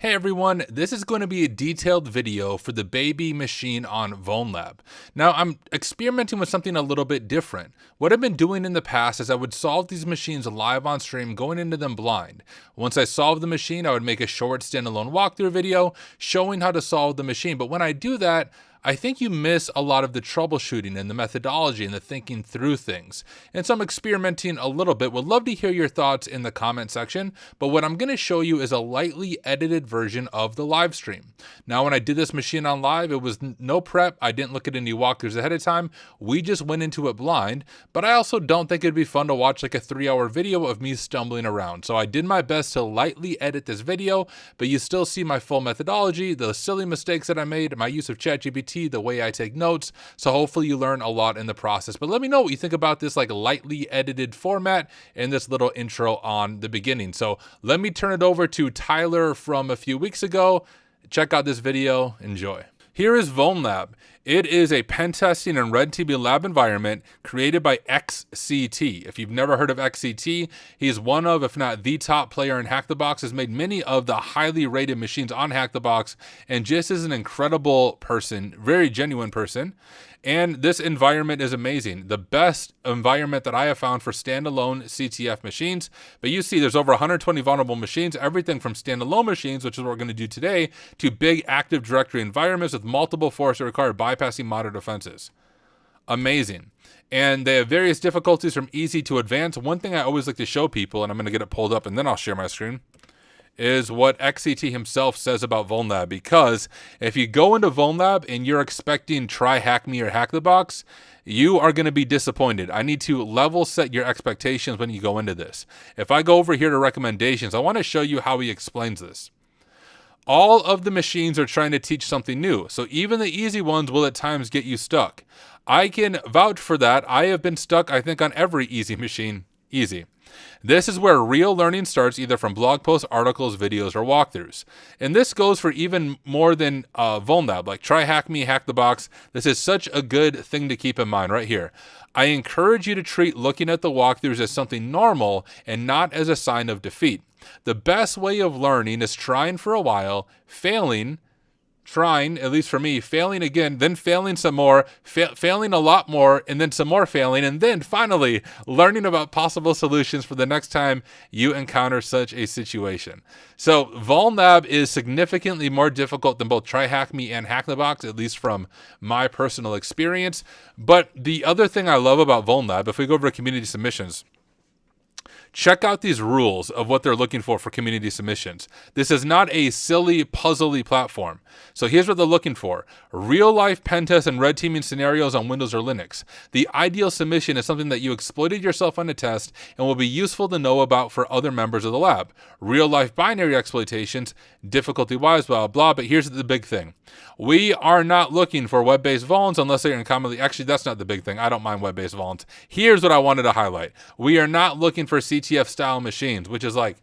Hey everyone, this is going to be a detailed video for the baby machine on Vulnlab. Now I'm experimenting with something a little bit different. What I've been doing in the past is I would solve these machines live on stream, going into them blind. Once I solved the machine, I would make a short standalone walkthrough video showing how to solve the machine. But when I do that, I think you miss a lot of the troubleshooting and the methodology and the thinking through things. And so I'm experimenting a little bit. Would love to hear your thoughts in the comment section. But what I'm going to show you is a lightly edited version of the live stream. Now, when I did this machine on live, it was no prep. I didn't look at any walkthroughs ahead of time. We just went into it blind. But I also don't think it'd be fun to watch like a 3-hour video of me stumbling around. So I did my best to lightly edit this video, but you still see my full methodology, the silly mistakes that I made, my use of ChatGPT, the way I take notes. So hopefully you learn a lot in the process. But let me know what you think about this like lightly edited format and this little intro on the beginning. So let me turn it over to Tyler from a few weeks ago. Check out this video. Enjoy. Here is Vulnlab. It is a pen testing and red teaming lab environment created by XCT. If you've never heard of XCT, he's one of, if not the top player in Hack the Box, has made many of the highly rated machines on Hack the Box, and just is an incredible person, very genuine person. And this environment is amazing. The best environment that I have found for standalone CTF machines. But you see there's over 120 vulnerable machines, everything from standalone machines, which is what we're going to do today, to big Active Directory environments with multiple force that require bypassing modern defenses. Amazing. And they have various difficulties from easy to advanced. One thing I always like to show people, and I'm going to get it pulled up and then I'll share my screen, is what XCT himself says about Vulnlab. Because if you go into Vulnlab and you're expecting try hack me or hack the box, you are going to be disappointed. I need to level set your expectations when you go into this. If I go over here to recommendations, I want to show you how he explains this. All of the machines are trying to teach something new, so even the easy ones will at times get you stuck. I can vouch for that. I have been stuck, I think, on every easy machine. Easy. This is where real learning starts, either from blog posts, articles, videos, or walkthroughs. And this goes for even more than Vulnlab, like try hack me, hack the box. This is such a good thing to keep in mind right here. I encourage you to treat looking at the walkthroughs as something normal and not as a sign of defeat. The best way of learning is trying for a while, failing, trying, at least for me, failing again, then failing some more, failing a lot more, and then some more failing, and then finally learning about possible solutions for the next time you encounter such a situation. So Vulnlab is significantly more difficult than both Try Hack Me and Hack the Box, at least from my personal experience. But the other thing I love about Vulnlab, if we go over to community submissions, check out these rules of what they're looking for community submissions. This is not a silly, puzzly platform. So here's what they're looking for. Real-life pen test and red teaming scenarios on Windows or Linux. The ideal submission is something that you exploited yourself on a test and will be useful to know about for other members of the lab. Real-life binary exploitations, difficulty-wise, blah, blah, but here's the big thing. We are not looking for web-based vulns unless they're uncommonly... Actually, that's not the big thing. I don't mind web-based vulns. Here's what I wanted to highlight. We are not looking for CTF-style machines, which is like...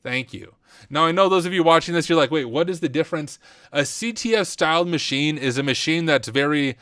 Thank you. Now, I know those of you watching this, you're like, wait, what is the difference? A CTF-styled machine is a machine that's very...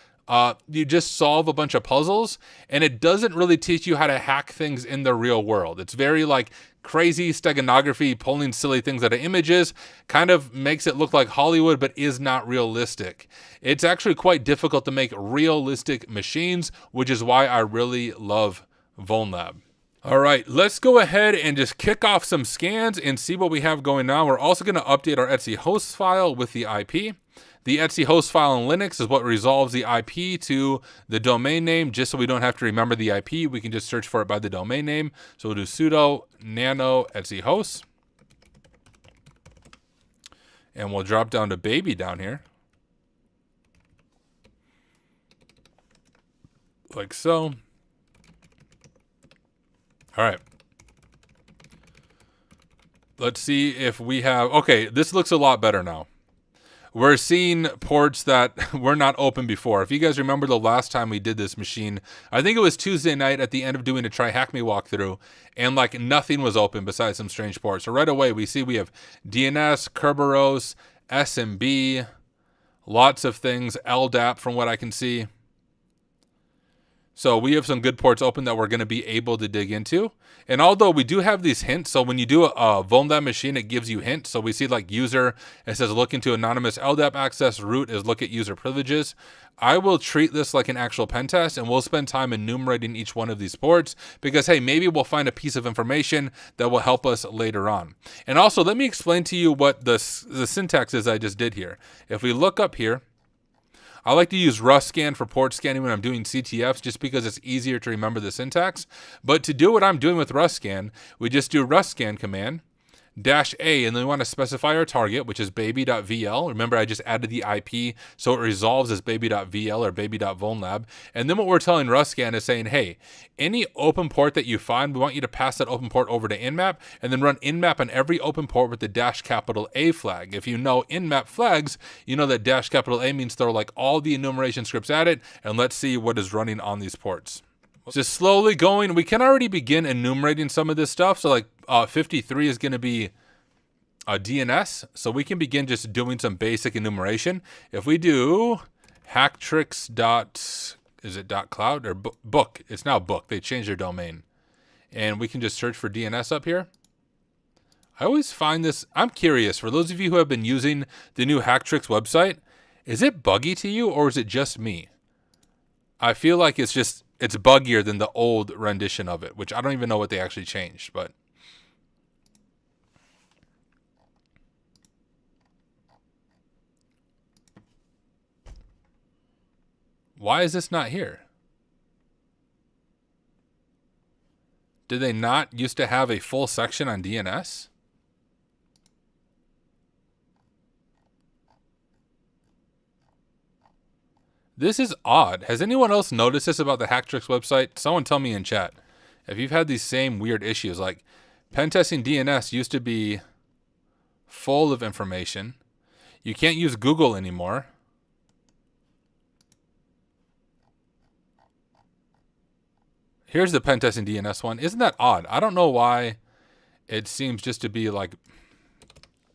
you just solve a bunch of puzzles, and it doesn't really teach you how to hack things in the real world. It's very like crazy steganography, pulling silly things out of images, kind of makes it look like Hollywood, but is not realistic. It's actually quite difficult to make realistic machines, which is why I really love Vulnlab. All right, let's go ahead and just kick off some scans and see what we have going on. We're also going to update our Etsy host file with the IP. The Etsy host file in Linux is what resolves the IP to the domain name, just so we don't have to remember the IP. We can just search for it by the domain name. So we'll do sudo nano Etsy host. And we'll drop down to baby down here. Like so. All right. Let's see if we have... Okay, this looks a lot better now. We're seeing ports that were not open before. If you guys remember the last time we did this machine, I think it was Tuesday night at the end of doing a Try Hack Me walkthrough, and like nothing was open besides some strange ports. So right away we see we have DNS, Kerberos, SMB, lots of things, LDAP from what I can see. So we have some good ports open that we're going to be able to dig into. And although we do have these hints, so when you do a Vulnlab machine, it gives you hints. So we see like user, it says look into anonymous LDAP access, root is look at user privileges. I will treat this like an actual pen test, and we'll spend time enumerating each one of these ports because, hey, maybe we'll find a piece of information that will help us later on. And also, let me explain to you what the syntax is I just did here. If we look up here, I like to use RustScan for port scanning when I'm doing CTFs just because it's easier to remember the syntax. But to do what I'm doing with RustScan, we just do RustScan command -A, and then we want to specify our target, which is baby.vl. Remember, I just added the IP, so it resolves as baby.vl or baby.vulnlab. And then what we're telling RustScan is saying, hey, any open port that you find, we want you to pass that open port over to Nmap, and then run Nmap on every open port with the -A flag. If you know Nmap flags, you know that -A means throw like all the enumeration scripts at it, and let's see what is running on these ports. Just slowly going. We can already begin enumerating some of this stuff. So like 53 is going to be DNS. So we can begin just doing some basic enumeration. If we do hacktricks is it .cloud or book? It's now book. They changed their domain. And we can just search for DNS up here. I always find this, I'm curious, for those of you who have been using the new Hacktricks website, is it buggy to you or is it just me? I feel like it's buggier than the old rendition of it, which I don't even know what they actually changed, but why is this not here? Did they not used to have a full section on DNS? This is odd. Has anyone else noticed this about the Hacktricks website? Someone tell me in chat if you've had these same weird issues. Like pen testing DNS used to be full of information. You can't use Google anymore. Here's the pen testing DNS one. Isn't that odd? I don't know why it seems just to be like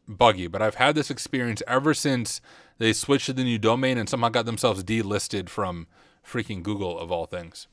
buggy, but I've had this experience ever since they switched to the new domain and somehow got themselves delisted from freaking Google of all things.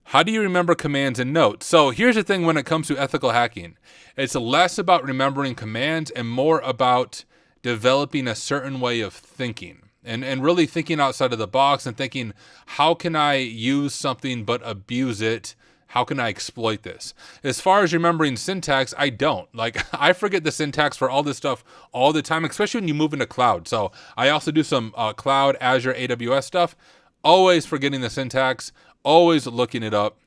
How do you remember commands and notes? So here's the thing when it comes to ethical hacking. It's less about remembering commands and more about developing a certain way of thinking. And really thinking outside of the box and thinking, how can I use something but abuse it? How can I exploit this? As far as remembering syntax, I don't. Like, I forget the syntax for all this stuff all the time, especially when you move into cloud. So I also do some cloud, Azure, AWS stuff. Always forgetting the syntax, always looking it up.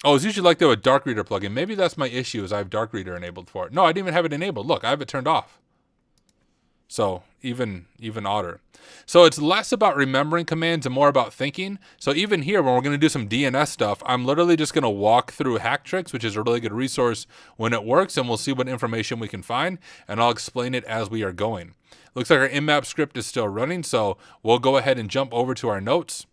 Oh, it's usually like that with Dark Reader plugin. Maybe that's my issue is I have Dark Reader enabled for it. No, I didn't even have it enabled. Look, I have it turned off. So even odder. So it's less about remembering commands and more about thinking. So even here, when we're going to do some DNS stuff, I'm literally just going to walk through Hacktricks, which is a really good resource when it works, and we'll see what information we can find, and I'll explain it as we are going. Looks like our Nmap script is still running, so we'll go ahead and jump over to our notes.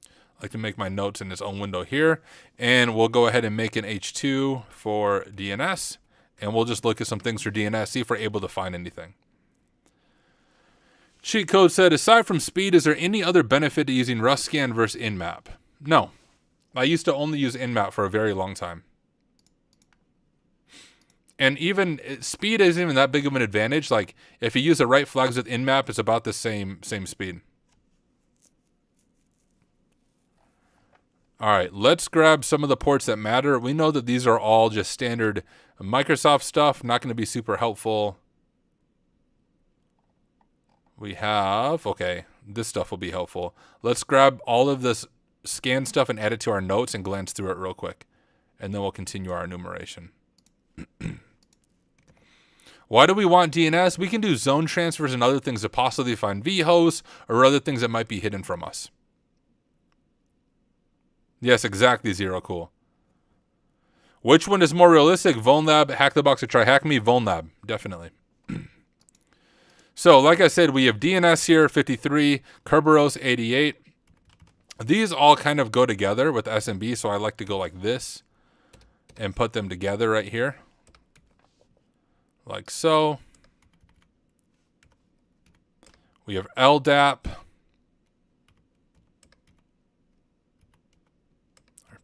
I like to make my notes in this own window here, and we'll go ahead and make an H2 for DNS, and we'll just look at some things for DNS, see if we're able to find anything. Cheat Code said, aside from speed, is there any other benefit to using RustScan versus Nmap? No. I used to only use Nmap for a very long time. And even speed isn't even that big of an advantage. Like, if you use the right flags with Nmap, it's about the same speed. All right, let's grab some of the ports that matter. We know that these are all just standard Microsoft stuff, not going to be super helpful. We have, okay, this stuff will be helpful. Let's grab all of this scan stuff and add it to our notes and glance through it real quick. And then we'll continue our enumeration. Why do we want DNS? We can do zone transfers and other things to possibly find vhosts or other things that might be hidden from us. Yes, exactly, Zero Cool. Which one is more realistic? Vulnlab, Hack the Box, or Try Hack Me? Vulnlab, definitely. So, like I said, we have DNS here, 53, Kerberos, 88. These all kind of go together with SMB, so I like to go like this and put them together right here. Like so. We have LDAP.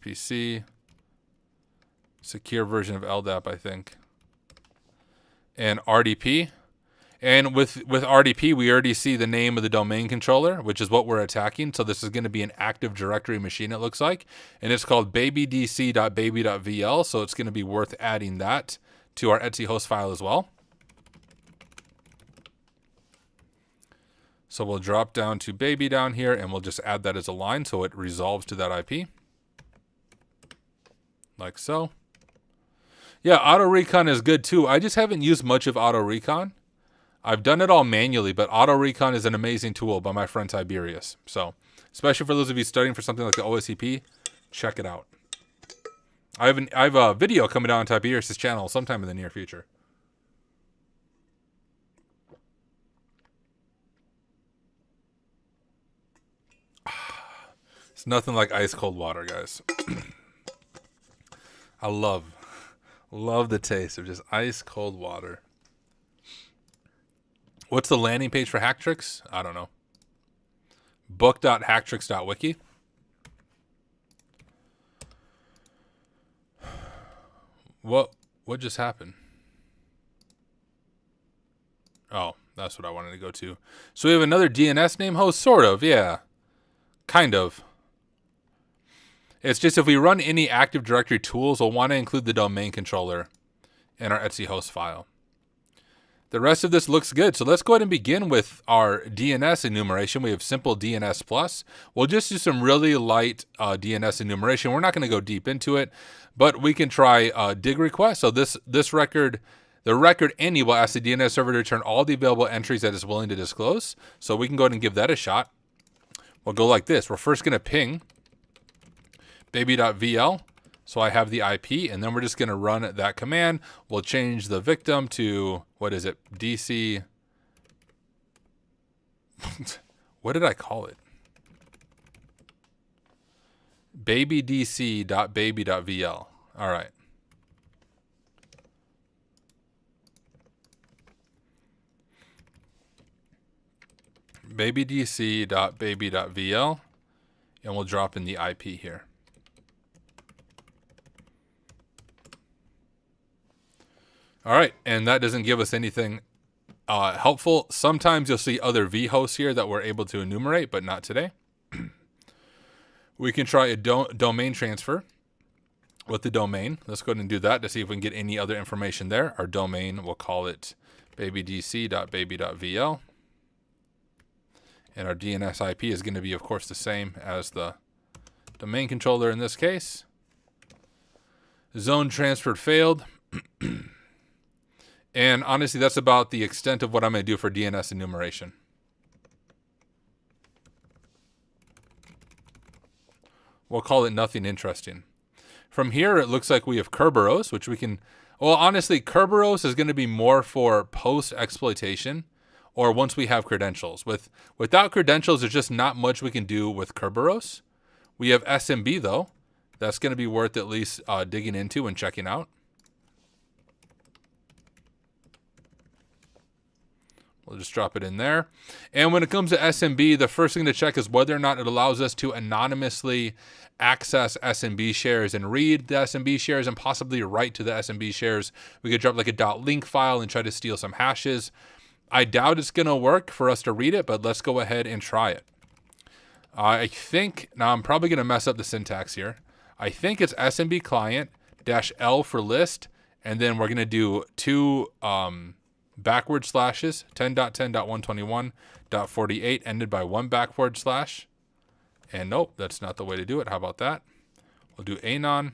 PC, secure version of LDAP, I think, and RDP. And with RDP, we already see the name of the domain controller, which is what we're attacking. So this is going to be an Active Directory machine, it looks like. And it's called babydc.baby.vl. So it's going to be worth adding that to our Etsy host file as well. So we'll drop down to baby down here, and we'll just add that as a line so it resolves to that IP. Like so. Yeah, auto recon is good too. I just haven't used much of auto recon. I've done it all manually, but auto recon is an amazing tool by my friend Tiberius. So, especially for those of you studying for something like the OSCP, check it out. I have a video coming out on Tiberius' channel sometime in the near future. It's nothing like ice cold water, guys. I love the taste of just ice cold water. What's the landing page for Hacktricks? I don't know. Book.hacktricks.wiki. What just happened? Oh, that's what I wanted to go to. So we have another DNS name host? Sort of, yeah. Kind of. It's just if we run any Active Directory tools, we'll want to include the domain controller in our Etsy host file. The rest of this looks good. So let's go ahead and begin with our DNS enumeration. We have simple DNS plus. We'll just do some really light DNS enumeration. We're not going to go deep into it, but we can try dig request. So this record, the record any will ask the DNS server to return all the available entries that it's willing to disclose. So we can go ahead and give that a shot. We'll go like this. We're first going to ping baby.vl. So I have the IP, and then we're just going to run that command. We'll change the victim to, what is it, DC. What did I call it? babydc.baby.vl. All right. babydc.baby.vl, and we'll drop in the IP here. All right, and that doesn't give us anything helpful. Sometimes you'll see other vhosts here that we're able to enumerate, but not today. We can try a domain transfer with the domain. Let's go ahead and do that to see if we can get any other information there. Our domain, we'll call it babydc.baby.vl. And our DNS IP is going to be, of course, the same as the domain controller in this case. Zone transferred failed. And honestly, that's about the extent of what I'm going to do for DNS enumeration. We'll call it nothing interesting. From here, it looks like we have Kerberos, which we can... Well, honestly, Kerberos is going to be more for post-exploitation or once we have credentials. Without credentials, there's just not much we can do with Kerberos. We have SMB, though. That's going to be worth at least digging into and checking out. We'll just drop it in there. And when it comes to SMB, the first thing to check is whether or not it allows us to anonymously access SMB shares and read the SMB shares and possibly write to the SMB shares. We could drop like a .link file and try to steal some hashes. I doubt it's going to work for us to read it, but let's go ahead and try it. I think, now I'm probably going to mess up the syntax here. I think it's SMB client -L for list, and then we're going to do two backward slashes, 10.10.121.48 ended by one backward slash. And nope, that's not the way to do it. How about that? We'll do anon.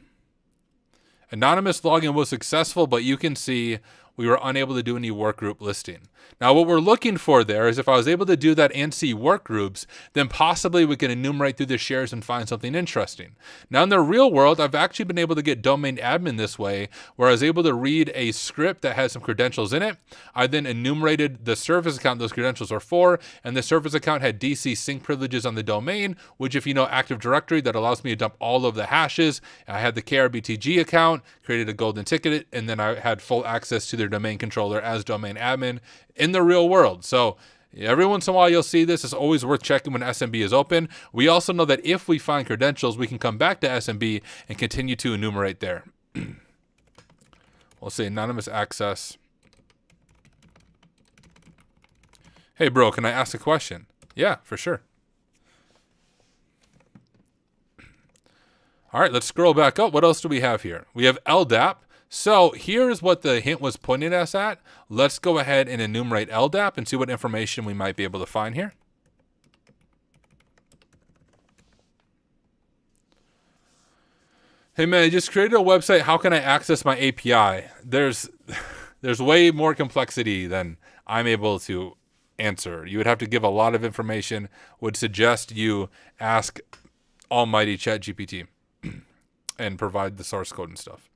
Anonymous login was successful, but you can see we were unable to do any workgroup listing. Now, what we're looking for there is if I was able to do that and see workgroups, then possibly we can enumerate through the shares and find something interesting. Now, in the real world, I've actually been able to get domain admin this way, where I was able to read a script that has some credentials in it. I then enumerated the service account those credentials are for, and the service account had DC sync privileges on the domain, which if you know Active Directory, that allows me to dump all of the hashes. I had the KRBTG account, created a golden ticket, and then I had full access to their domain controller as domain admin in the real world. So Every once in a while you'll see this. It's always worth checking when SMB is open. We also know that if we find credentials, we can come back to SMB and continue to enumerate there. We'll say anonymous access. Hey bro, can I ask a question? Yeah, for sure. All right, let's scroll back up. What else do we have here? We have LDAP. So here's what the hint was pointing us at. Let's go ahead and enumerate LDAP and see what information we might be able to find here. Hey man, I just created a website. How can I access my API? There's way more complexity than I'm able to answer. You would have to give a lot of information. Would suggest you ask almighty ChatGPT and provide the source code and stuff.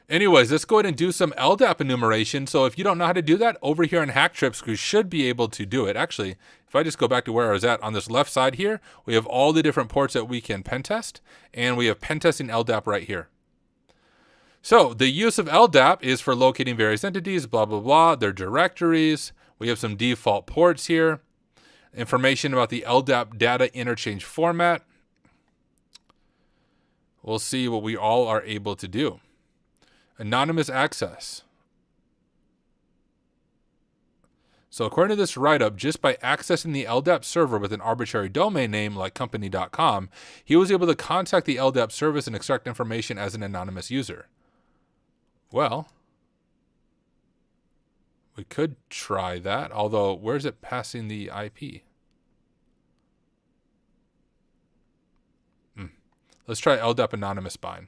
Anyways, let's go ahead and do some LDAP enumeration. So if you don't know how to do that, over here in Hack Trips, you should be able to do it. Actually, if I just go back to where I was at, on this left side here, we have all the different ports that we can pen test, and we have pen testing LDAP right here. So the use of LDAP is for locating various entities, blah, blah, blah, their directories. We have some default ports here. Information about the LDAP data interchange format. We'll see what we all are able to do. Anonymous access. So according to this write-up, just by accessing the LDAP server with an arbitrary domain name like company.com, he was able to contact the LDAP service and extract information as an anonymous user. Well, we could try that, although where's it passing the IP? Let's try LDAP anonymous bind.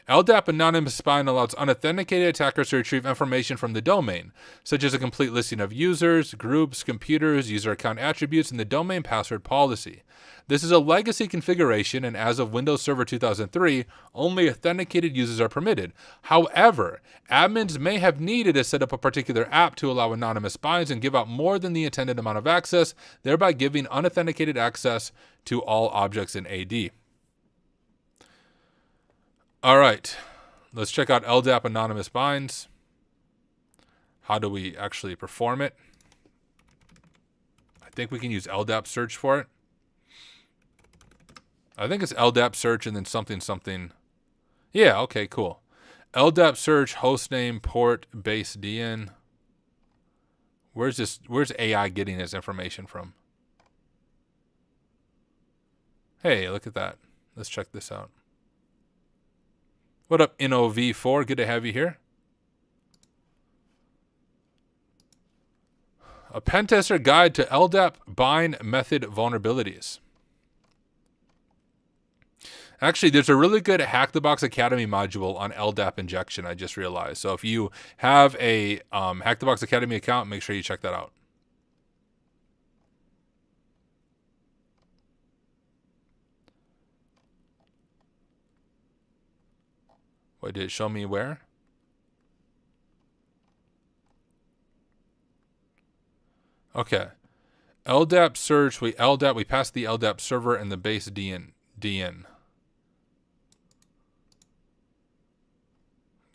LDAP anonymous bind allows unauthenticated attackers to retrieve information from the domain, such as a complete listing of users, groups, computers, user account attributes, and the domain password policy. This is a legacy configuration, and as of Windows Server 2003, only authenticated users are permitted. However, admins may have needed to set up a particular app to allow anonymous binds and give out more than the intended amount of access, thereby giving unauthenticated access to all objects in AD. All right, let's check out LDAP anonymous binds. How do we actually perform it? I think we can use LDAP search for it. I think it's LDAP search and then something. Yeah, okay, cool. LDAP search, hostname, port, base DN. Where's AI getting this information from? Hey, look at that. Let's check this out. What up, NOV4? Good to have you here. A pen tester guide to LDAP bind method vulnerabilities. Actually, there's a really good Hack the Box Academy module on LDAP injection, I just realized. So if you have a Hack the Box Academy account, make sure you check that out. Wait, did it show me where? Okay. LDAP search, we passed the LDAP server and the base DN.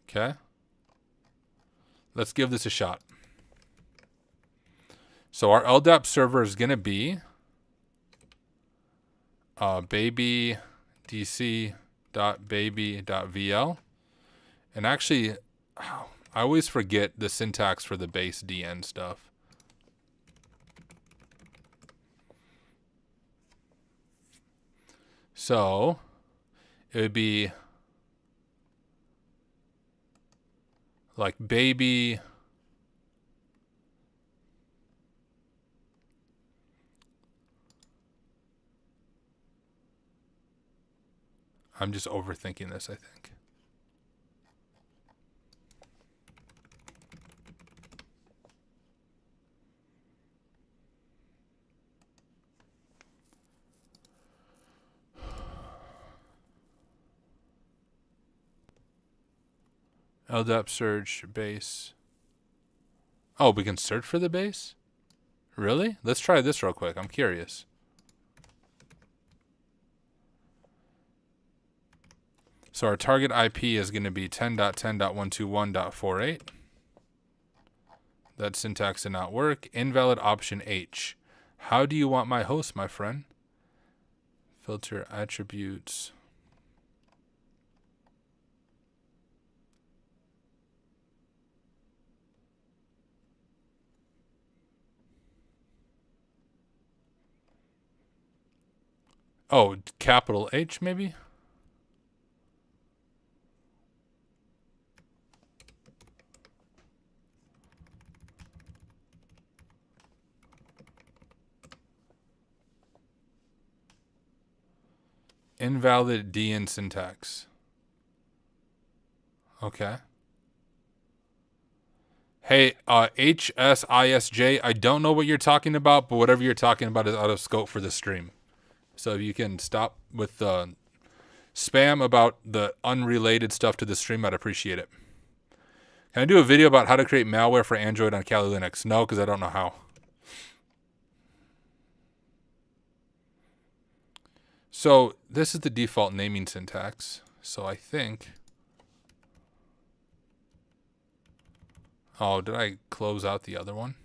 Okay. Let's give this a shot. So our LDAP server is going to be babydc.baby.vl. And actually, I always forget the syntax for the base DN stuff. So it would be like baby. I'm just overthinking this, I think. LDAP search base. Oh, we can search for the base? Really? Let's try this real quick. I'm curious. So our target IP is going to be 10.10.121.48. That syntax did not work. Invalid option H. How do you want my host, my friend? Filter attributes. Oh, capital H maybe? Invalid DN syntax. Okay. Hey, HSISJ, I don't know what you're talking about, but whatever you're talking about is out of scope for the stream. So if you can stop with the spam about the unrelated stuff to the stream, I'd appreciate it. Can I do a video about how to create malware for Android on Kali Linux? No, because I don't know how. So this is the default naming syntax. So I think... Oh, did I close out the other one?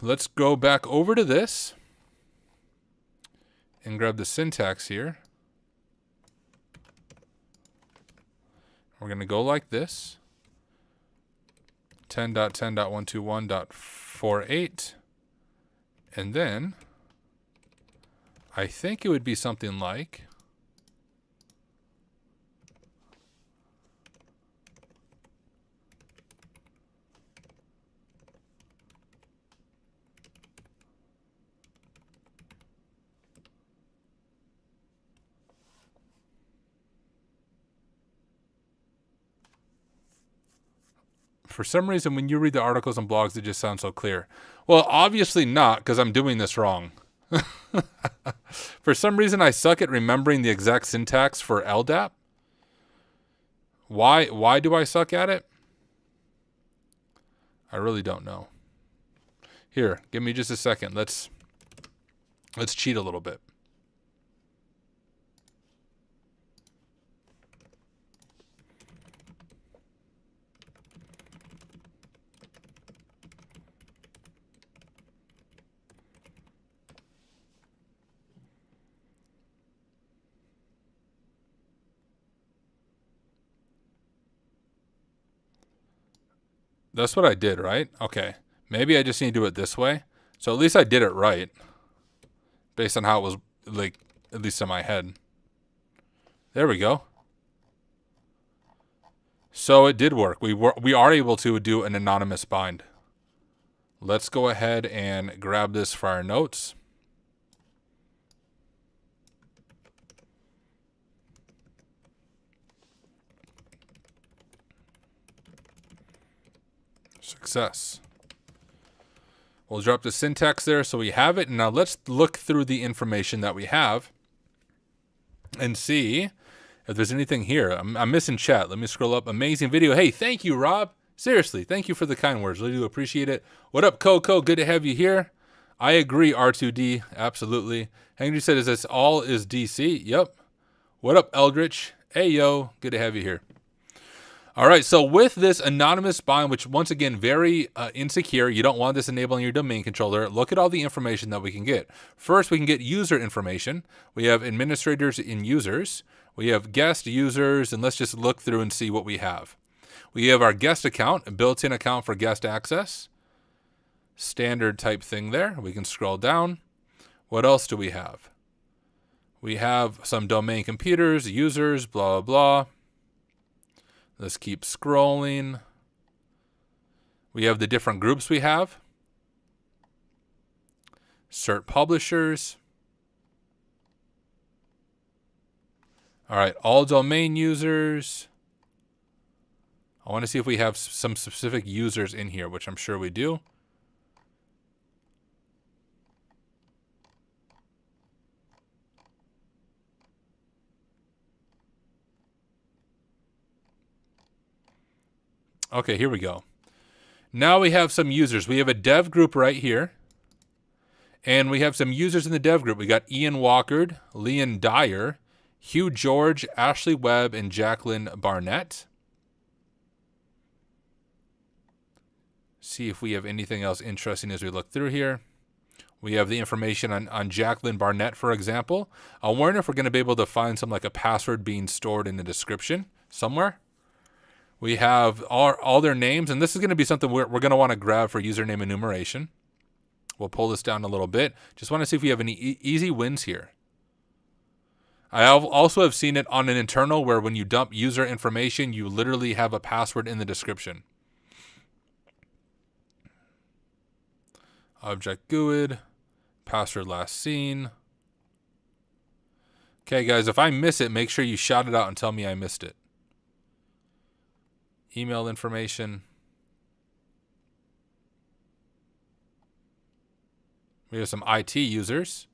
Let's go back over to this and grab the syntax here. We're going to go like this. 10.10.121.48. And then I think it would be something like for some reason, when you read the articles and blogs, it just sounds so clear. Well, obviously not, because I'm doing this wrong. For some reason, I suck at remembering the exact syntax for LDAP. Why do I suck at it? I really don't know. Here, give me just a second. Let's cheat a little bit. That's what I did, right? Okay. Maybe I just need to do it this way. So at least I did it right. Based on how it was, like, at least in my head. There we go. So it did work. We are able to do an anonymous bind. Let's go ahead and grab this for our notes. Success. We'll drop the syntax there so we have it. And now let's look through the information that we have and see if there's anything here. I'm missing chat. Let me scroll up. Amazing video. Hey, thank you, Rob. Seriously, thank you for the kind words. Really do appreciate it. What up, Coco? Good to have you here. I agree, R2D. Absolutely. Henry said, is this all is DC? Yep. What up, Eldritch? Hey, yo. Good to have you here. All right, so with this anonymous bind, which once again, very insecure, you don't want this enabled on your domain controller, look at all the information that we can get. First, we can get user information. We have administrators and users. We have guest users, and let's just look through and see what we have. We have our guest account, a built-in account for guest access. Standard type thing there. We can scroll down. What else do we have? We have some domain computers, users, blah, blah, blah. Let's keep scrolling. We have the different groups we have. Cert publishers. All right, all domain users. I want to see if we have some specific users in here, which I'm sure we do. Okay, here we go. Now we have some users. We have a dev group right here. And we have some users in the dev group. We got Ian Walker, Leon Dyer, Hugh George, Ashley Webb, and Jacqueline Barnett. See if we have anything else interesting as we look through here. We have the information on Jacqueline Barnett, for example. I wonder if we're going to be able to find some like a password being stored in the description somewhere. We have all their names, and this is going to be something we're going to want to grab for username enumeration. We'll pull this down a little bit. Just want to see if we have any easy wins here. I also have seen it on an internal where when you dump user information, you literally have a password in the description. Object GUID, password last seen. Okay, guys, if I miss it, make sure you shout it out and tell me I missed it. Email information. We have some IT users.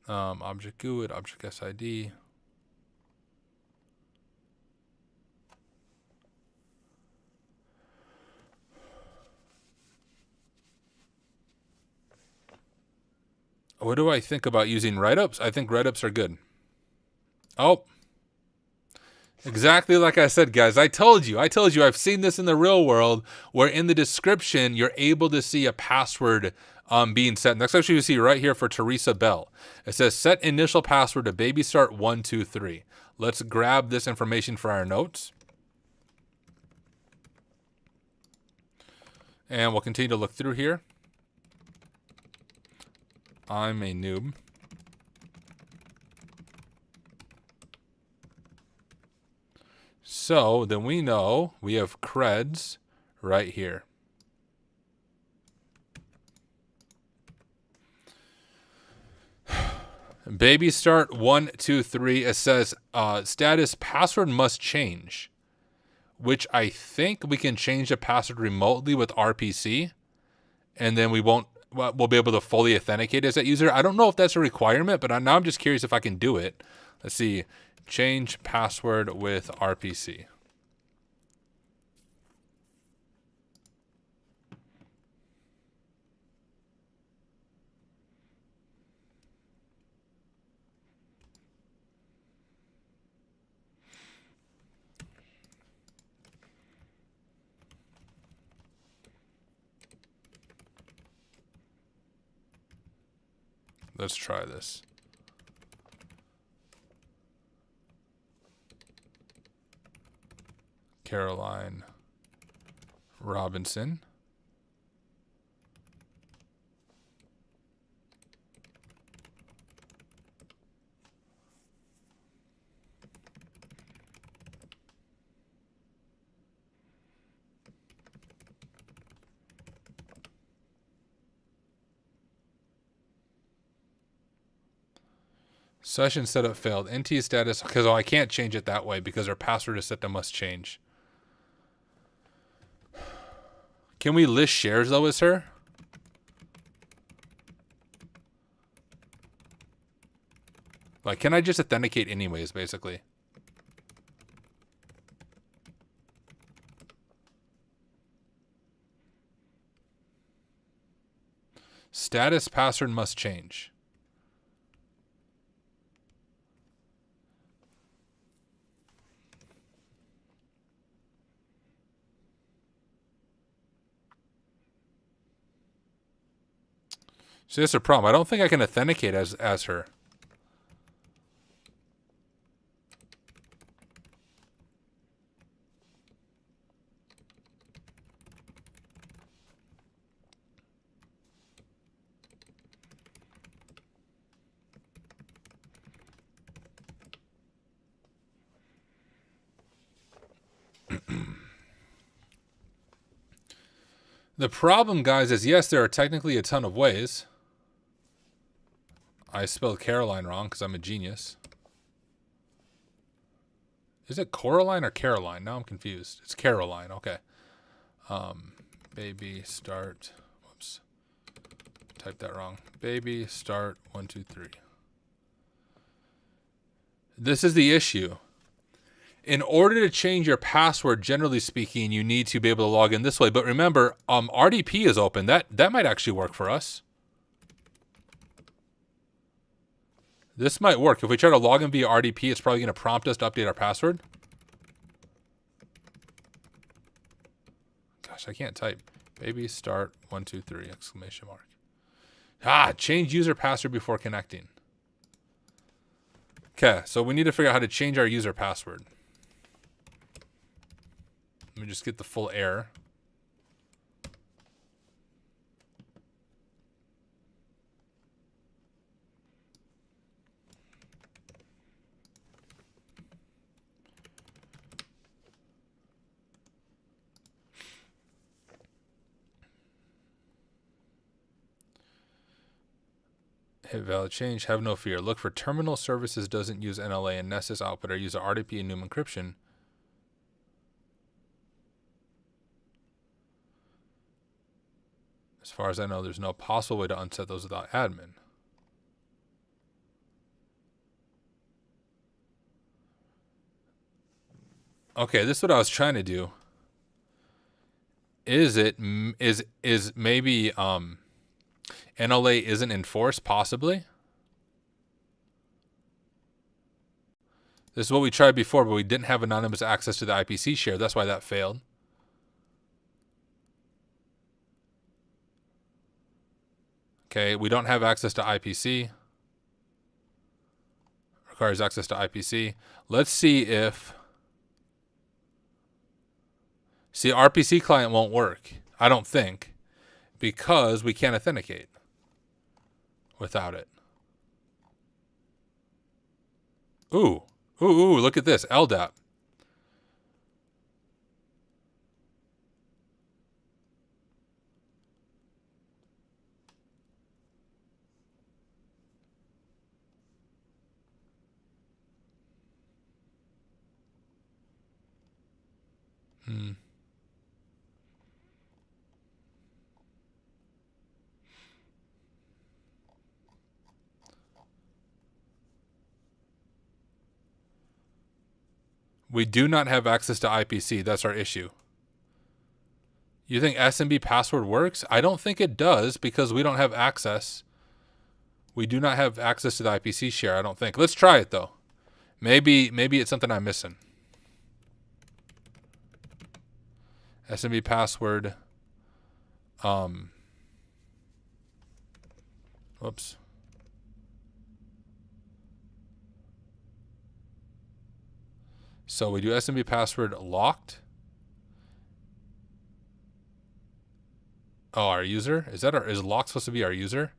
Object GUID, object SID. What do I think about using write-ups? I think write-ups are good. Oh, exactly like I said, guys. I told you. I've seen this in the real world where in the description, you're able to see a password being set. Next, actually, you see right here for Teresa Bell. It says set initial password to babystart123. Let's grab this information for our notes. And we'll continue to look through here. I'm a noob. So then we know we have creds right here. Baby start 123. It says status password must change, which I think we can change the password remotely with RPC, and then we'll be able to fully authenticate as that user. I don't know if that's a requirement, but now I'm just curious if I can do it. Let's see. Change password with RPC. Let's try this. Caroline Robinson. Session setup failed. NT status, because I can't change it that way because our password is set to must change. Can we list shares though as her? Like, can I just authenticate anyways, basically? Status password must change. So that's a problem. I don't think I can authenticate as her. The problem, guys, is yes, there are technically a ton of ways. I spelled Caroline wrong because I'm a genius. Is it Coraline or Caroline? Now I'm confused. It's Caroline. Okay. Baby start. Whoops. Typed that wrong. Baby start 123. This is the issue. In order to change your password, generally speaking, you need to be able to log in this way. But remember, RDP is open. That might actually work for us. This might work. If we try to log in via RDP, it's probably going to prompt us to update our password. Gosh, I can't type. Baby start 123 exclamation mark. Change user password before connecting. Okay, so we need to figure out how to change our user password. Let me just get the full error. Hit valid change. Have no fear. Look for terminal services doesn't use NLA and Nessus output or use a RDP and NUM encryption. As far as I know, there's no possible way to unset those without admin. Okay, this is what I was trying to do. Is maybe NLA isn't enforced, possibly? This is what we tried before, but we didn't have anonymous access to the IPC share. That's why that failed. Okay, we don't have access to IPC. Requires access to IPC. Let's see if... See, RPC client won't work, I don't think, because we can't authenticate without it. Ooh, look at this, LDAP. We do not have access to IPC. That's our issue. You think SMB password works? I don't think it does because we don't have access. We do not have access to the IPC share, I don't think. Let's try it, though. Maybe it's something I'm missing. SMB password. Whoops. So we do SMB password locked. Oh, our user? Is locked supposed to be our user?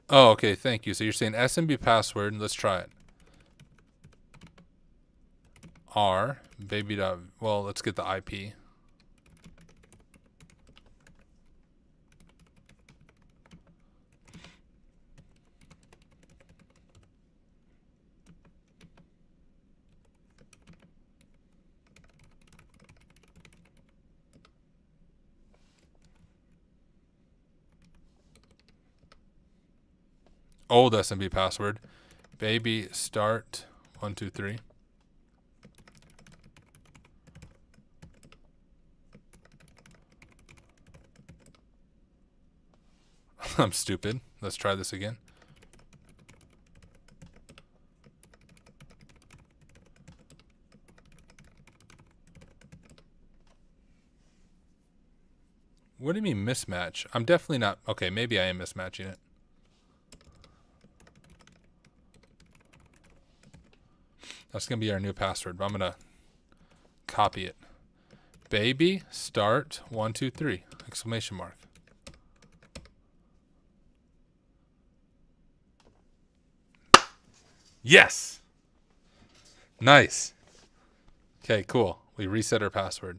Oh, okay, thank you. So you're saying SMB password, let's try it. R, baby. Well, let's get the IP. Old SMB password. Baby start 123. I'm stupid. Let's try this again. What do you mean mismatch? I'm definitely not. Okay, maybe I am mismatching it. That's going to be our new password, but I'm going to copy it. Baby start 1 2 3 exclamation mark. Yes. Nice. Okay, cool. We reset our password.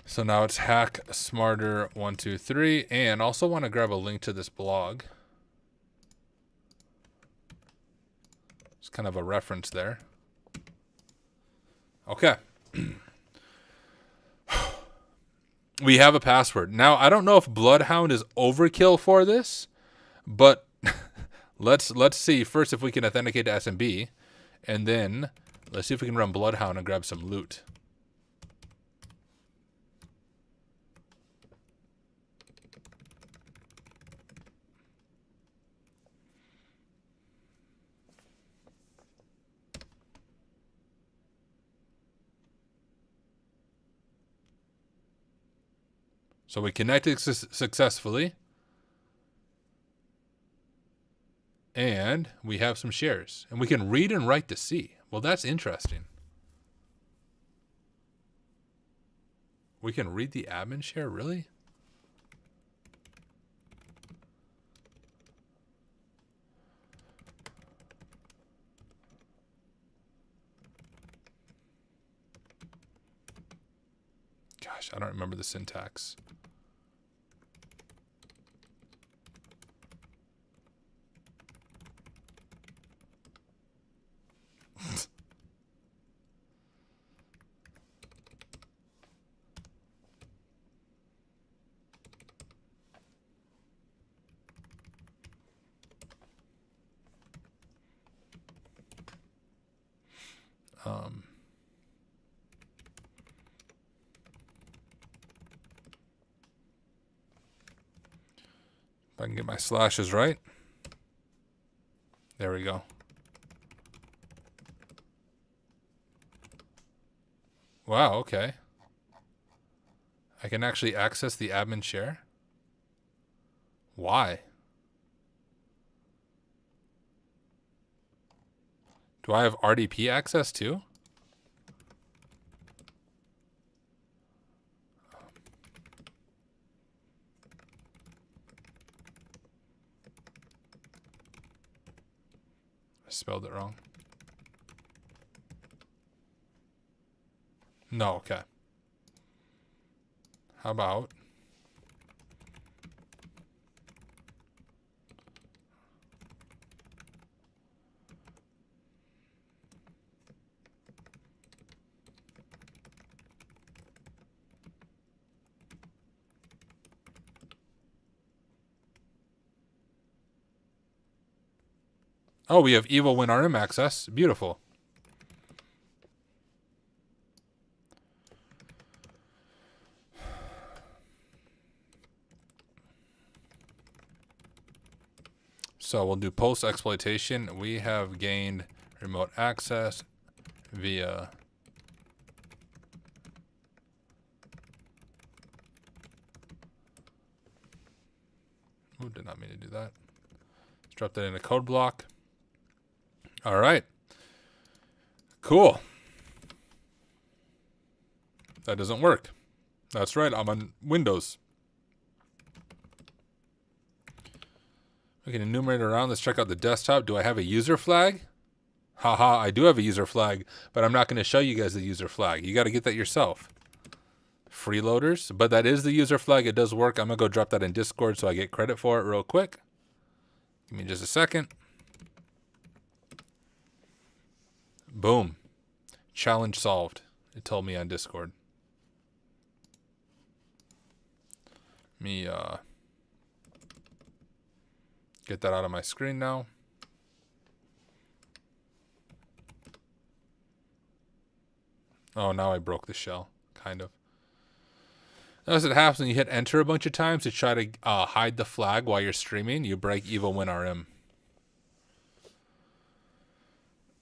So now it's hack smarter 1 2 3, and also want to grab a link to this blog. It's kind of a reference there. Okay. We have a password. Now, I don't know if Bloodhound is overkill for this, but let's see first if we can authenticate to SMB, and then let's see if we can run Bloodhound and grab some loot. So we connected successfully. And we have some shares. And we can read and write to C. Well, that's interesting. We can read the admin share, really? Gosh, I don't remember the syntax. If I can get my slashes right. There we go. Wow, okay. I can actually access the admin share? Why? Do I have RDP access too? I spelled it wrong. No, okay. How about oh, we have Evil Win RM access. Beautiful. So we'll do post exploitation. We have gained remote access via oh, did not mean to do that. Let's drop that in a code block. All right. Cool. That doesn't work. That's right. I'm on Windows. We can enumerate around. Let's check out the desktop. Do I have a user flag? Haha, I do have a user flag, but I'm not going to show you guys the user flag. You got to get that yourself. Freeloaders, but that is the user flag. It does work. I'm going to go drop that in Discord so I get credit for it real quick. Give me just a second. Boom. Challenge solved. It told me on Discord. Let me get that out of my screen now. Oh, now I broke the shell, kind of. Notice it happens when you hit enter a bunch of times to try to hide the flag while you're streaming. You break Evil Win RM.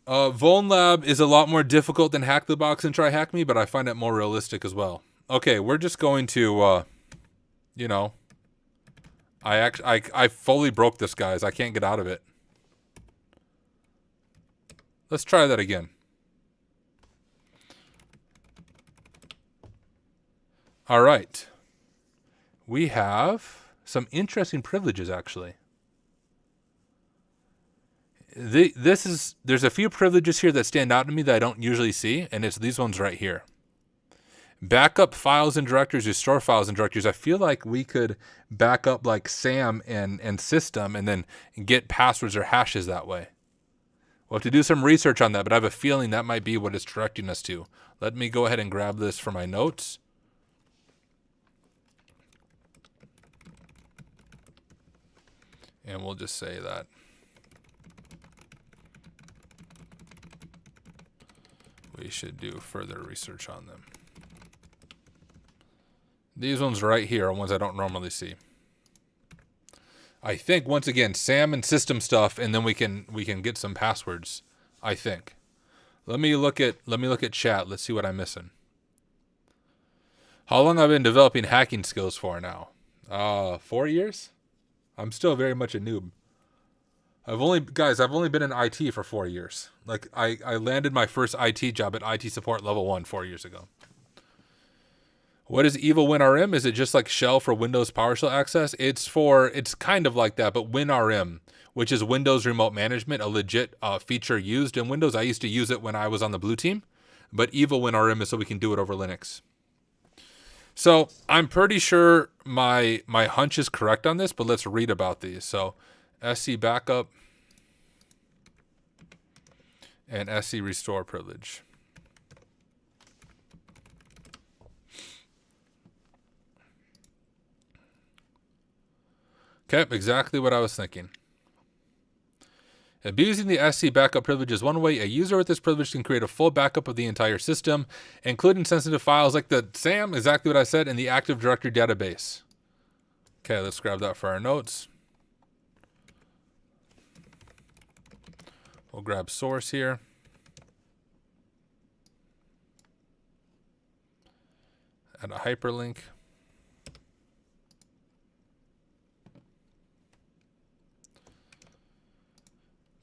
Vulnlab is a lot more difficult than Hack the Box and Try Hack Me, but I find it more realistic as well. Okay, we're just going to, you know, I fully broke this, guys. I can't get out of it. Let's try that again. All right. We have some interesting privileges, actually. There's a few privileges here that stand out to me that I don't usually see, and it's these ones right here. Backup files and directories, restore files and directories. I feel like we could back up like SAM and system and then get passwords or hashes that way. We'll have to do some research on that, but I have a feeling that might be what it's directing us to. Let me go ahead and grab this for my notes. And we'll just say that. We should do further research on them. These ones right here are ones I don't normally see. I think once again, SAM and system stuff, and then we can get some passwords. I think. Let me look at chat. Let's see what I'm missing. How long have I been developing hacking skills for now? 4 years. I'm still very much a noob. I've only been in IT for 4 years. Like I landed my first IT job at IT support level 1 4 years ago. What is Evil WinRM? Is it just like shell for Windows PowerShell access? It's kind of like that, but WinRM, which is Windows Remote Management, a legit feature used in Windows. I used to use it when I was on the blue team, but Evil WinRM is so we can do it over Linux. So I'm pretty sure my hunch is correct on this, but let's read about these. So SC backup and SC restore privilege. Okay, exactly what I was thinking. Abusing the SC backup privilege is one way. A user with this privilege can create a full backup of the entire system, including sensitive files like the SAM, exactly what I said, and the Active Directory database. Okay, let's grab that for our notes. We'll grab source here. Add a hyperlink.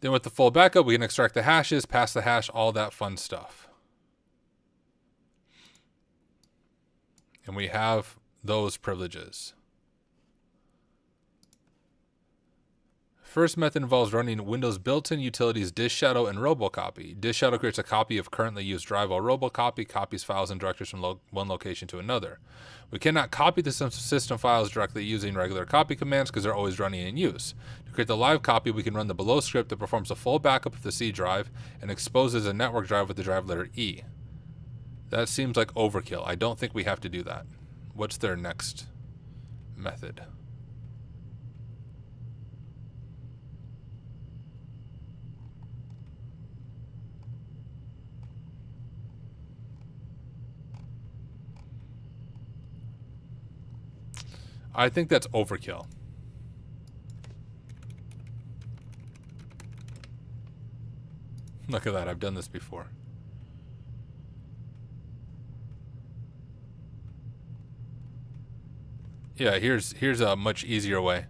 Then with the full backup, we can extract the hashes, pass the hash, all that fun stuff. And we have those privileges. First method involves running Windows built-in utilities DishShadow and RoboCopy. DishShadow creates a copy of currently used drive, while RoboCopy copies files and directories from one location to another. We cannot copy the system files directly using regular copy commands because they're always running in use. To create the live copy, we can run the below script that performs a full backup of the C drive and exposes a network drive with the drive letter E. That seems like overkill. I don't think we have to do that. What's their next method? I think that's overkill. Look at that, I've done this before. Yeah, here's a much easier way.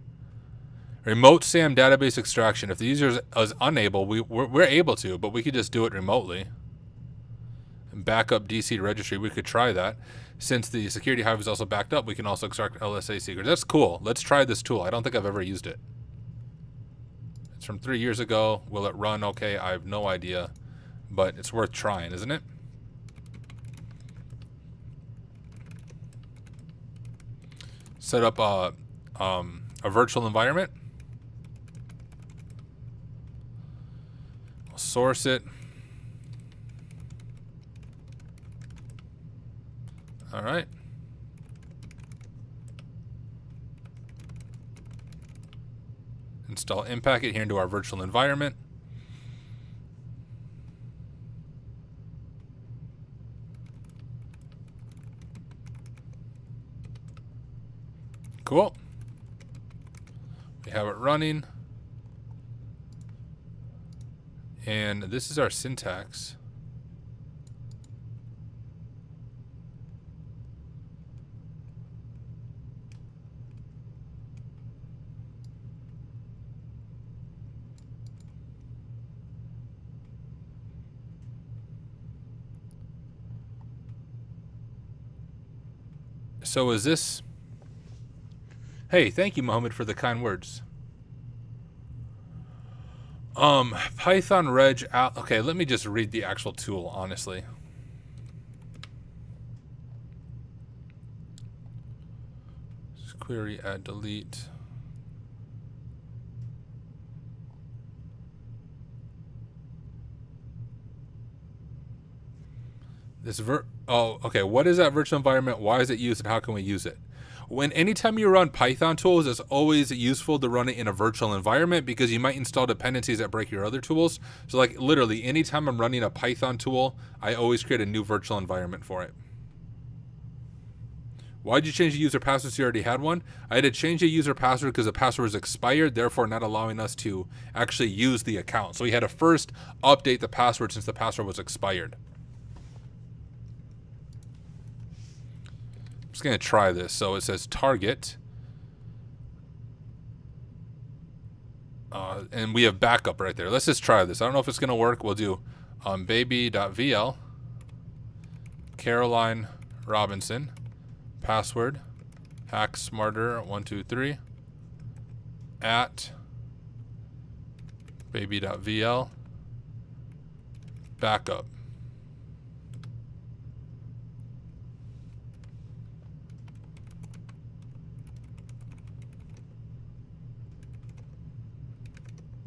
Remote SAM database extraction. If the user is unable, we're able to, but we could just do it remotely. Backup DC registry, we could try that. Since the security hive is also backed up, we can also extract LSA secrets. That's cool. Let's try this tool. I don't think I've ever used it. It's from 3 years ago. Will it run okay? I have no idea, but it's worth trying, isn't it? Set up a virtual environment. We'll source it. All right. Install Impacket here into our virtual environment. Cool. We have it running. And this is our syntax. So is this... Hey, thank you, Mohammed, for the kind words. Python reg out. Okay, let me just read the actual tool, honestly. Just query add delete. This okay, what is that virtual environment? Why is it used and how can we use it? Anytime you run Python tools, it's always useful to run it in a virtual environment because you might install dependencies that break your other tools. So like literally anytime I'm running a Python tool, I always create a new virtual environment for it. Why'd you change the user password so you already had one? I had to change the user password because the password was expired, therefore not allowing us to actually use the account. So we had to first update the password since the password was expired. I'm just going to try this. So it says target. And we have backup right there. Let's just try this. I don't know if it's going to work. We'll do baby.vl Caroline Robinson password hack smarter 123 at baby.vl backup.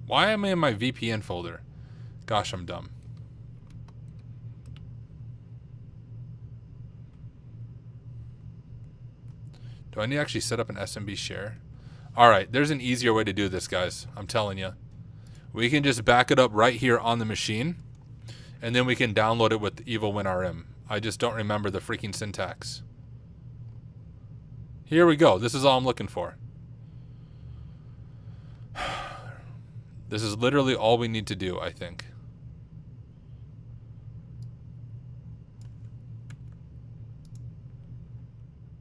Why am I in my VPN folder? Gosh, I'm dumb. Do I need to actually set up an SMB share? All right, there's an easier way to do this, guys. I'm telling you. We can just back it up right here on the machine, and then we can download it with EvilWinRM. I just don't remember the freaking syntax. Here we go. This is all I'm looking for. This is literally all we need to do, I think.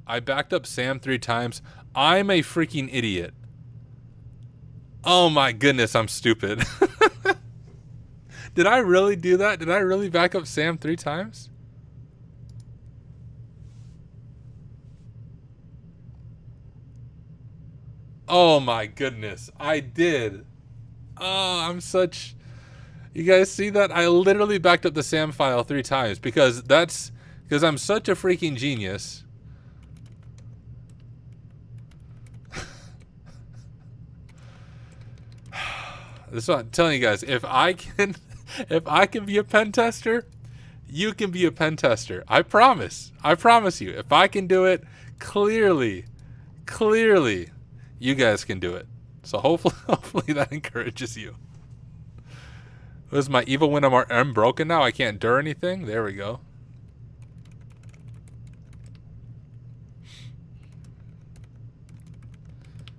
I backed up Sam 3 times. I'm a freaking idiot. Oh my goodness, I'm stupid. Did I really do that? Did I really back up Sam 3 times? Oh my goodness, I did. Oh, I'm such... You guys see that? I literally backed up the SAM file 3 times because I'm such a freaking genius. This is what I'm telling you guys. If I can be a pen tester, you can be a pen tester. I promise. I promise you. If I can do it, clearly, you guys can do it. So hopefully that encourages you. Was my EvilWinRM broken now? I can't do anything? There we go.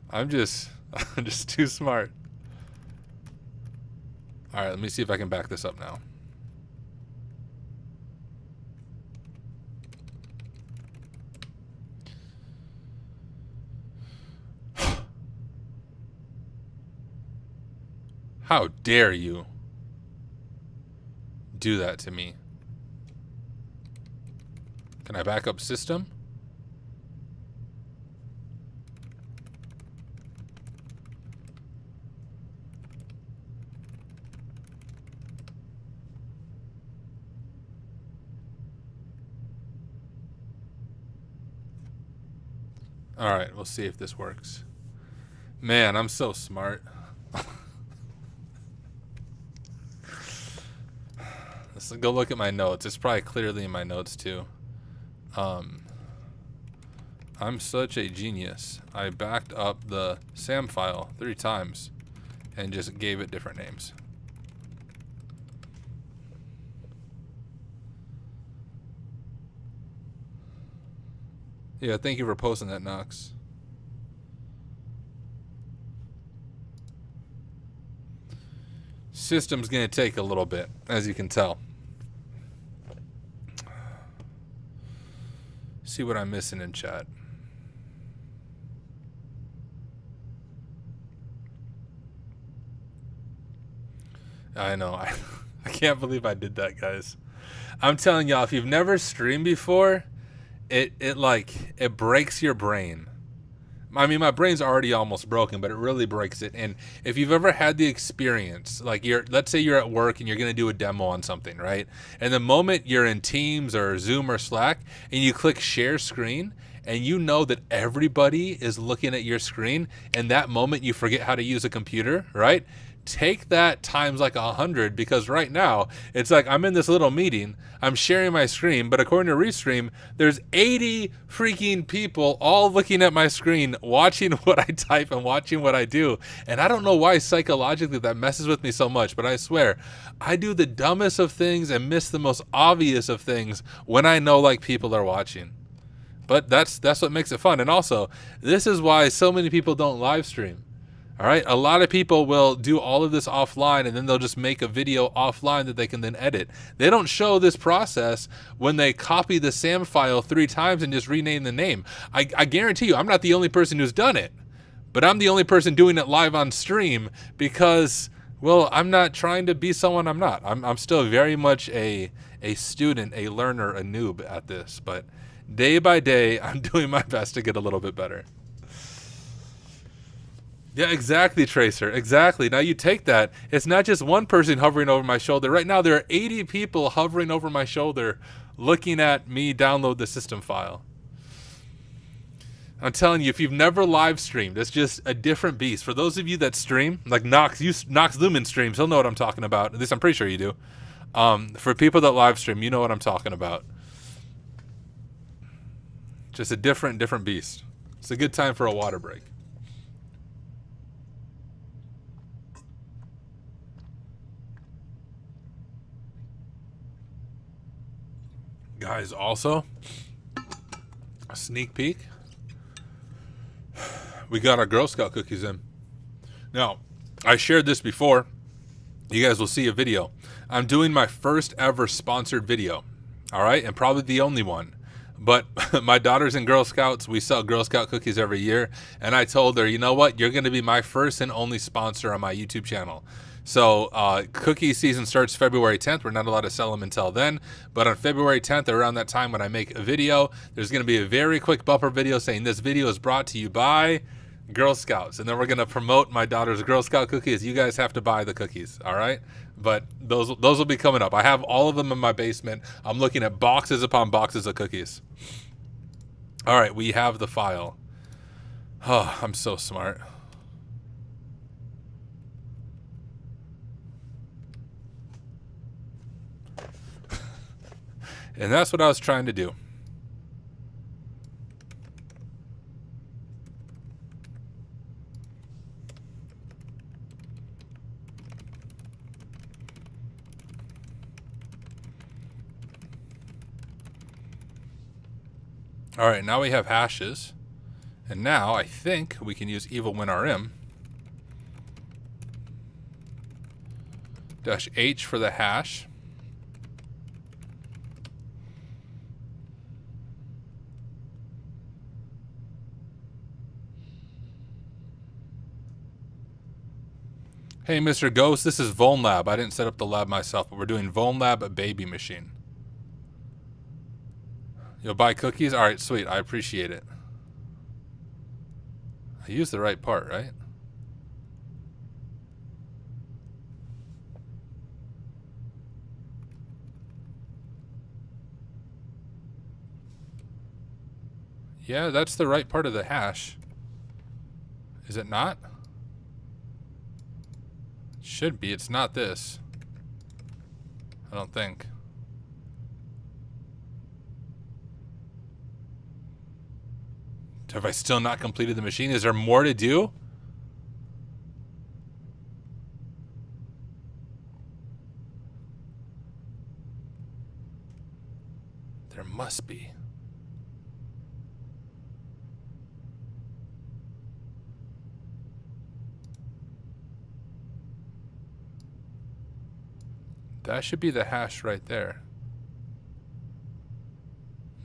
I'm just too smart. All right, let me see if I can back this up now. How dare you do that to me? Can I back up system? All right, we'll see if this works. Man, I'm so smart. Let's go look at my notes. It's probably clearly in my notes too. I'm such a genius. I backed up the SAM file 3 times and just gave it different names. Yeah, thank you for posting that, Knox. System's gonna take a little bit, as you can tell. See what I'm missing in chat. I know. I can't believe I did that, guys. I'm telling y'all, if you've never streamed before, it breaks your brain. I mean, my brain's already almost broken, but it really breaks it. And if you've ever had the experience, like let's say you're at work and you're going to do a demo on something, right? And the moment you're in Teams or Zoom or Slack and you click share screen and you know that everybody is looking at your screen, and that moment you forget how to use a computer, right? Take that times like 100, because right now it's like I'm in this little meeting, I'm sharing my screen, but according to Restream, there's 80 freaking people all looking at my screen, watching what I type and watching what I do. And I don't know why psychologically that messes with me so much, but I swear I do the dumbest of things and miss the most obvious of things when I know like people are watching. But that's what makes it fun. And also, this is why so many people don't live stream. All right, a lot of people will do all of this offline, and then they'll just make a video offline that they can then edit. They don't show this process when they copy the SAM file 3 times and just rename the name. I guarantee you, I'm not the only person who's done it, but I'm the only person doing it live on stream because, well, I'm not trying to be someone I'm not. I'm still very much a student, a learner, a noob at this, but day by day, I'm doing my best to get a little bit better. Yeah, exactly, Tracer. Exactly. Now you take that. It's not just one person hovering over my shoulder. Right now, there are 80 people hovering over my shoulder looking at me download the system file. I'm telling you, if you've never live streamed, it's just a different beast. For those of you that stream, like Knox Lumen streams, he'll know what I'm talking about. At least I'm pretty sure you do. For people that live stream, you know what I'm talking about. Just a different beast. It's a good time for a water break. Guys, also, a sneak peek. We got our Girl Scout cookies in. Now, I shared this before. You guys will see a video. I'm doing my first ever sponsored video. All right, and probably the only one. But my daughter's in Girl Scouts. We sell Girl Scout cookies every year. And I told her, you know what? You're going to be my first and only sponsor on my YouTube channel. So cookie season starts February 10th. We're not allowed to sell them until then. But on February 10th, around that time when I make a video, there's going to be a very quick bumper video saying this video is brought to you by Girl Scouts. And then we're going to promote my daughter's Girl Scout cookies. You guys have to buy the cookies, all right? But those will be coming up. I have all of them in my basement. I'm looking at boxes upon boxes of cookies. All right, we have the file. Oh, I'm so smart. And that's what I was trying to do. All right, now we have hashes. And now I think we can use evilwinrm -h for the hash. Hey, Mr. Ghost, this is Vulnlab. I didn't set up the lab myself, but we're doing Vulnlab baby machine. You'll buy cookies? All right, sweet. I appreciate it. I used the right part, right? Yeah, that's the right part of the hash. Is it not? Should be. It's not this. I don't think. Have I still not completed the machine? Is there more to do? There must be. That should be the hash right there.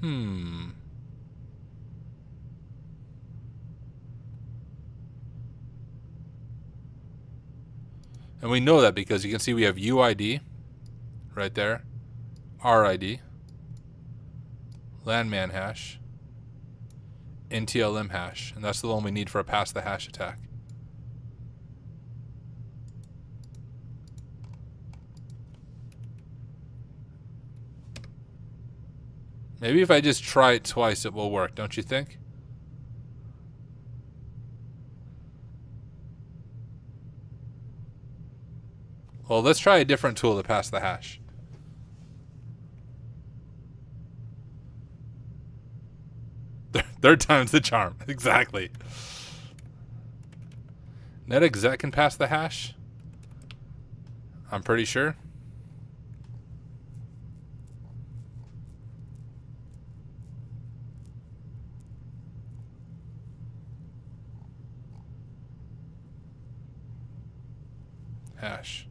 And we know that because you can see we have UID right there, RID. landman hash, NTLM hash, and that's the one we need for a pass the hash attack. Maybe if I just try it twice, it will work, don't you think? Well, let's try a different tool to pass the hash. Third time's the charm. Exactly. NetExec can pass the hash? I'm pretty sure. Hash.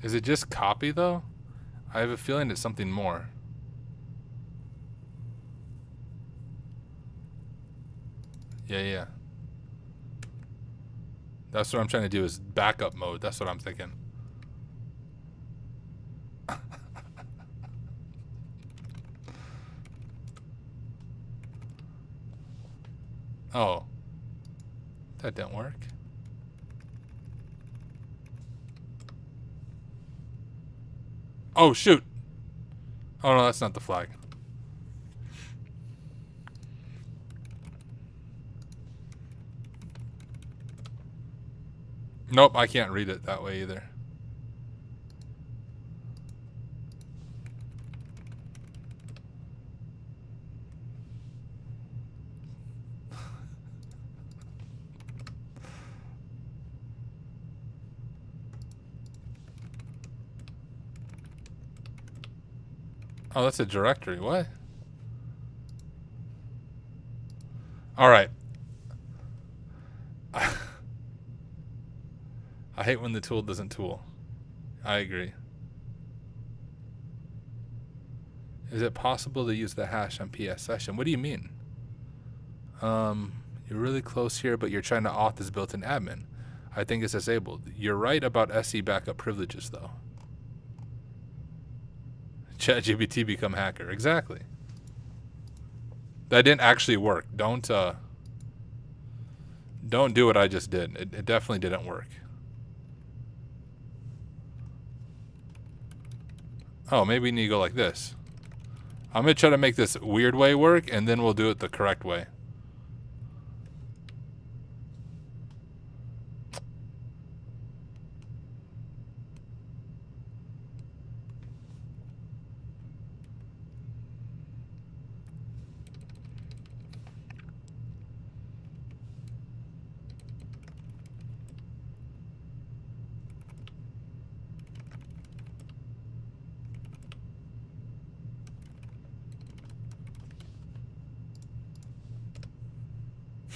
Is it just copy though? I have a feeling it's something more. Yeah. That's what I'm trying to do, is backup mode. That's what I'm thinking. Oh. That didn't work. Oh, shoot. Oh, no, that's not the flag. Nope, I can't read it that way either. Oh, that's a directory. What? All right. I hate when the tool doesn't tool. I agree. Is it possible to use the hash on PS session? What do you mean? You're really close here, but you're trying to auth as built-in admin. I think it's disabled. You're right about SE backup privileges, though. ChatGPT become hacker. Exactly. That didn't actually work. Don't do what I just did. It definitely didn't work. Oh, maybe we need to go like this. I'm going to try to make this weird way work, and then we'll do it the correct way.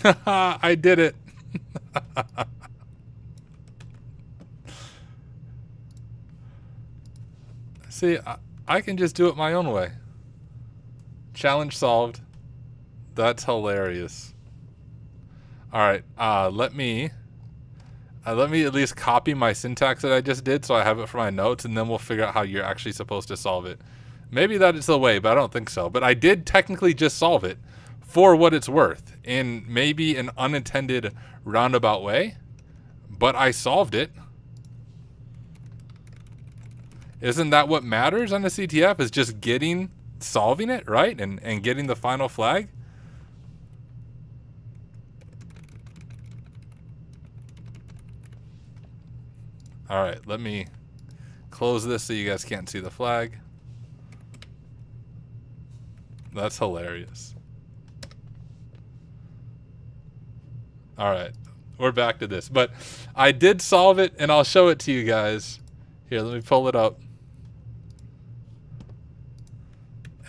I did it. See, I can just do it my own way. Challenge solved. That's hilarious. All right, let me at least copy my syntax that I just did so I have it for my notes, and then we'll figure out how you're actually supposed to solve it. Maybe that is the way, but I don't think so. But I did technically just solve it for what it's worth in maybe an unintended roundabout way, but I solved it. Isn't that what matters on the CTF, is just solving it, right? And getting the final flag? All right, let me close this so you guys can't see the flag. That's hilarious. All right, we're back to this, but I did solve it, and I'll show it to you guys. Here, let me pull it up.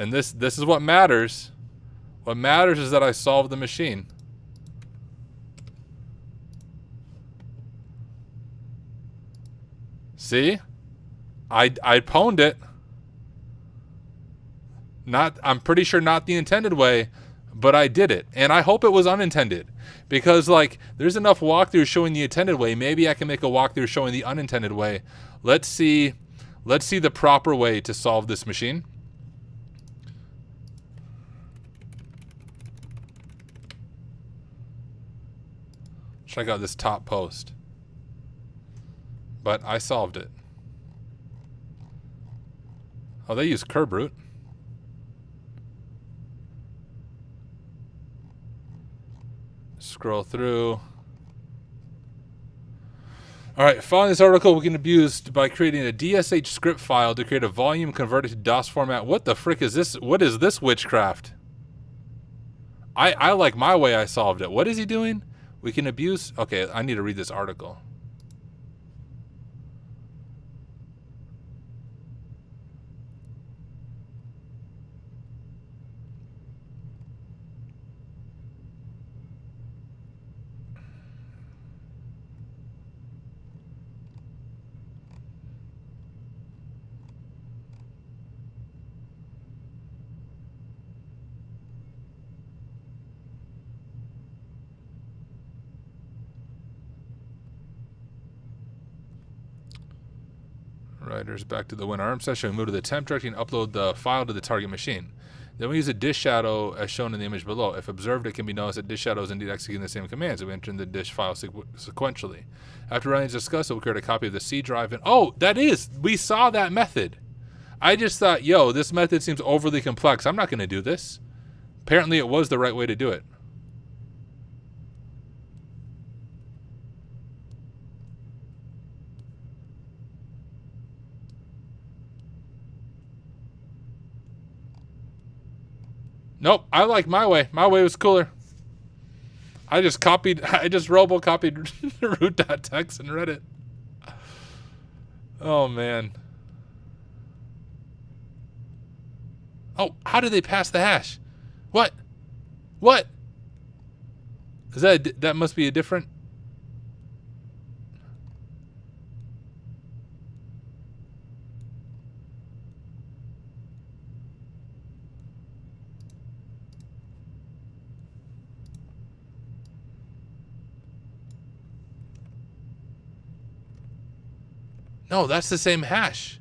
And this is what matters. What matters is that I solved the machine. See? I pwned it. I'm pretty sure not the intended way, but I did it. And I hope it was unintended. Because, like, there's enough walkthroughs showing the intended way. Maybe I can make a walkthrough showing the unintended way. Let's see the proper way to solve this machine. Check out this top post. But I solved it. Oh, they use curb root. Scroll through. All right, following this article, we can abuse by creating a DSH script file to create a volume converted to DOS format. What the frick is this? What is this witchcraft? I like my way I solved it. What is he doing? We can abuse. Okay, I need to read this article. Writers back to the WinRM session. We move to the temp directory and upload the file to the target machine. Then we use a dish shadow as shown in the image below. If observed, it can be noticed that dish shadow is indeed executing the same commands. We enter in the dish file sequentially. After running as discussed, we'll create a copy of the C drive. And oh, we saw that method. I just thought, yo, this method seems overly complex. I'm not going to do this. Apparently, it was the right way to do it. Nope, I like my way. My way was cooler. I just robo-copied root.txt and read it. Oh, man. Oh, how did they pass the hash? What? What? Is that must be a different... No, that's the same hash.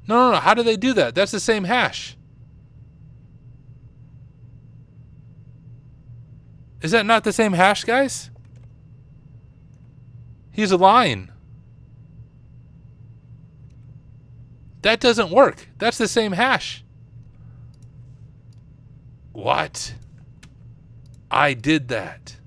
No. How do they do that? That's the same hash. Is that not the same hash, guys? He's lying. That doesn't work. That's the same hash. What? I did that.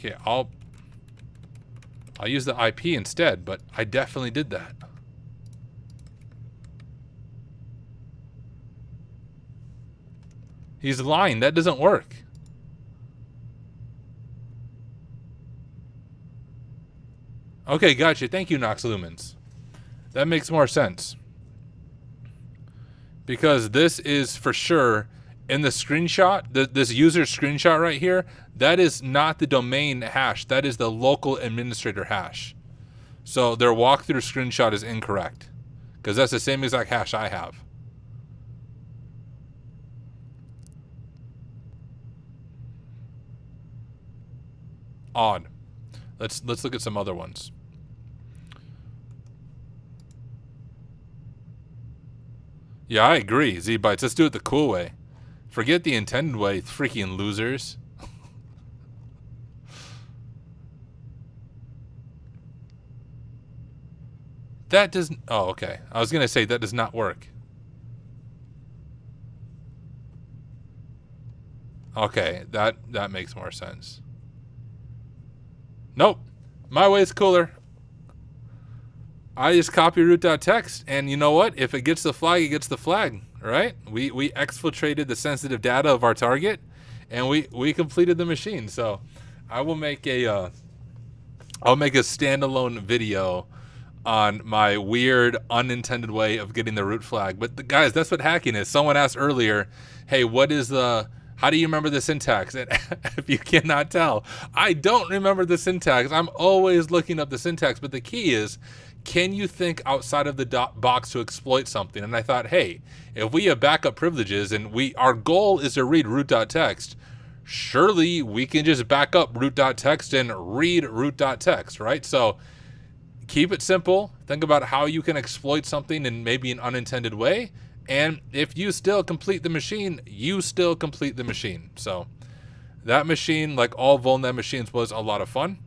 Okay, I'll use the IP instead, but I definitely did that. He's lying. That doesn't work. Okay, gotcha. Thank you, Nox Lumens. That makes more sense. Because this is for sure in the screenshot, this user screenshot right here, that is not the domain hash. That is the local administrator hash. So their walkthrough screenshot is incorrect because that's the same exact hash I have. Odd. Let's look at some other ones. Yeah, I agree, Z-Bytes. Let's do it the cool way. Forget the intended way, freaking losers. That doesn't... Oh, okay. I was going to say that does not work. Okay, that makes more sense. Nope. My way is cooler. I just copy root.txt, and you know what? If it gets the flag, it gets the flag, right? We exfiltrated the sensitive data of our target, and we completed the machine. So I will make I'll make a standalone video on my weird unintended way of getting the root flag. But guys, that's what hacking is. Someone asked earlier, hey, how do you remember the syntax? And if you cannot tell, I don't remember the syntax. I'm always looking up the syntax, but the key is, can you think outside of the box to exploit something? And I thought, hey, if we have backup privileges and our goal is to read root.txt, surely we can just back up root.txt and read root.txt, right? So keep it simple. Think about how you can exploit something in maybe an unintended way. And if you still complete the machine, you still complete the machine. So that machine, like all Vulnlab machines, was a lot of fun.